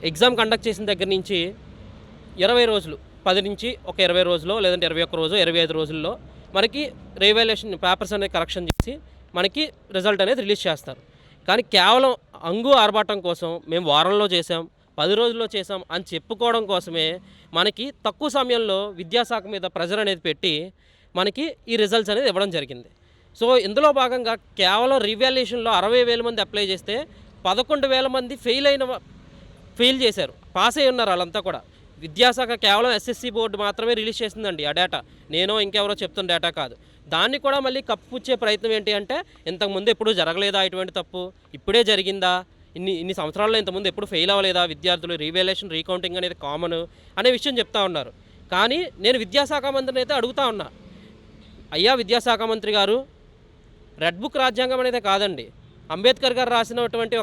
Exam conduct చేసిన దగ్గర నుంచి 20 రోజులు, 10 నుంచి ఒక 20 రోజులో లేదంటే 21 రోజో, 25 రోజుల్లో మనకి రీవాల్యుయేషన్ పేపర్స్ అనేది కరెక్షన్ చేసి మనకి రిజల్ట్ అనేది రిలీజ్ చేస్తారు. కానీ కేవలం అంగు ఆర్భాటం కోసం మేము వారంలో చేసాం, 10 రోజుల్లో చేసాం అని చెప్పుకోవడం కోసమే మనకి తక్కువ సమయంలో విద్యాశాఖ మీద ప్రెజర్ అనేది పెట్టి మనకి ఈ రిజల్ట్స్ అనేది ఇవ్వడం జరిగింది. సో ఇందులో భాగంగా కేవలం రీవాల్యుయేషన్‌లో 60,000 మంది అప్లై చేస్తే 11,000 మంది ఫెయిల్ చేశారు. పాస్ అయ్యి ఉన్నారు ఆళ్ళంతా కూడా. విద్యాశాఖ కేవలం ఎస్ఎస్‌సి బోర్డ్ మాత్రమే రిలీజ్ చేసిందండి ఆ డేటా. నేనో ఇంకెవరో చెప్తున్న డేటా కాదు. దాన్ని కూడా మళ్ళీ కప్పిపుచ్చే ప్రయత్నం ఏంటి అంటే, ఇంతకుముందు ఎప్పుడూ జరగలేదా ఇటువంటి తప్పు? ఇప్పుడే జరిగిందా? ఇన్ని సంవత్సరాల్లో ఇంతకుముందు ఎప్పుడు ఫెయిల్ అవ్వలేదా విద్యార్థులు? రీవాల్యుయేషన్, రీకౌంటింగ్ అనేది కామను అనే విషయం చెప్తా ఉన్నారు. కానీ నేను విద్యాశాఖ మంత్రిని అయితే అడుగుతా ఉన్నా. అయ్యా విద్యాశాఖ మంత్రి గారు, రెడ్ బుక్ రాజ్యాంగం అనేది కాదండి. అంబేద్కర్ గారు రాసినటువంటి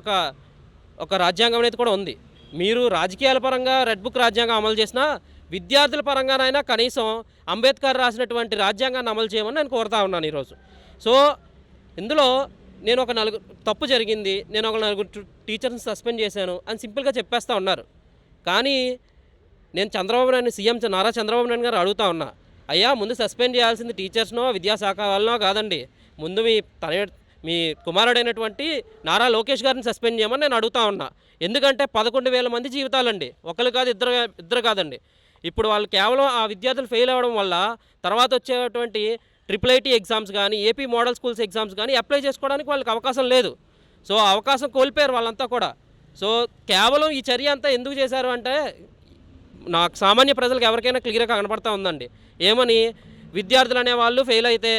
ఒక రాజ్యాంగం అనేది కూడా ఉంది. మీరు రాజకీయాల పరంగా రెడ్ బుక్ రాజ్యాంగం అమలు చేసినా, విద్యార్థుల పరంగానైనా కనీసం అంబేద్కర్ రాసినటువంటి రాజ్యాంగాన్ని అమలు చేయమని నేను కోరుతా ఉన్నాను ఈరోజు. సో ఇందులో నేను ఒక తప్పు జరిగింది, నేను ఒక నలుగురు టీచర్స్ని సస్పెండ్ చేశాను అని సింపుల్గా చెప్పేస్తూ ఉన్నారు. కానీ నేను సీఎం నారా చంద్రబాబు నాయుడు గారు అడుగుతా ఉన్నా, అయ్యా ముందు సస్పెండ్ చేయాల్సింది టీచర్స్నో విద్యాశాఖ వాళ్ళనో కాదండి, ముందు మీ కుమారుడైనటువంటి నారా లోకేష్ గారిని సస్పెండ్ చేయమని నేను అడుగుతా ఉన్నా. ఎందుకంటే 11,000 మంది జీవితాలండి, ఒకరు కాదు ఇద్దరు కాదండి. ఇప్పుడు వాళ్ళు కేవలం ఆ విద్యార్థులు ఫెయిల్ అవ్వడం వల్ల తర్వాత వచ్చేటువంటి ట్రిపుల్ ఐటీ ఎగ్జామ్స్ కానీ, ఏపీ మోడల్ స్కూల్స్ ఎగ్జామ్స్ కానీ అప్లై చేసుకోవడానికి వాళ్ళకి అవకాశం లేదు. సో అవకాశం కోల్పోయారు వాళ్ళంతా కూడా. సో కేవలం ఈ చర్య అంతా ఎందుకు చేశారు అంటే, నాకు సామాన్య ప్రజలకు ఎవరికైనా క్లియర్గా కనపడతా ఉందండి. ఏమని, విద్యార్థులు అనేవాళ్ళు ఫెయిల్ అయితే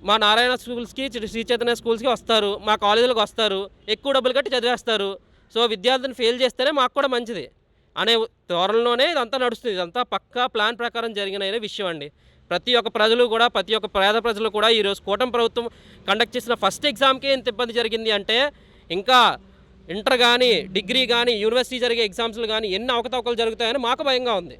మా నారాయణ స్కూల్స్కి, శ్రీ చైతన్య స్కూల్స్కి వస్తారు, మా కాలేజీలకు వస్తారు, ఎక్కువ డబ్బులు కట్టి చదివేస్తారు. సో విద్యార్థిని ఫెయిల్ చేస్తేనే మాకు కూడా మంచిది అనే ధోరణిలోనే ఇదంతా నడుస్తుంది. ఇదంతా పక్కా ప్లాన్ ప్రకారం జరిగిన విషయం అండి. ప్రతి ఒక్క పేద ప్రజలు కూడా ఈరోజు కూటమి ప్రభుత్వం కండక్ట్ చేసిన ఫస్ట్ ఎగ్జామ్కే ఇంత ఇబ్బంది జరిగింది అంటే, ఇంకా ఇంటర్ కానీ, డిగ్రీ కానీ, యూనివర్సిటీ జరిగే ఎగ్జామ్స్లు కానీ ఎన్ని అవకతవకలు జరుగుతాయని మాకు భయంగా ఉంది.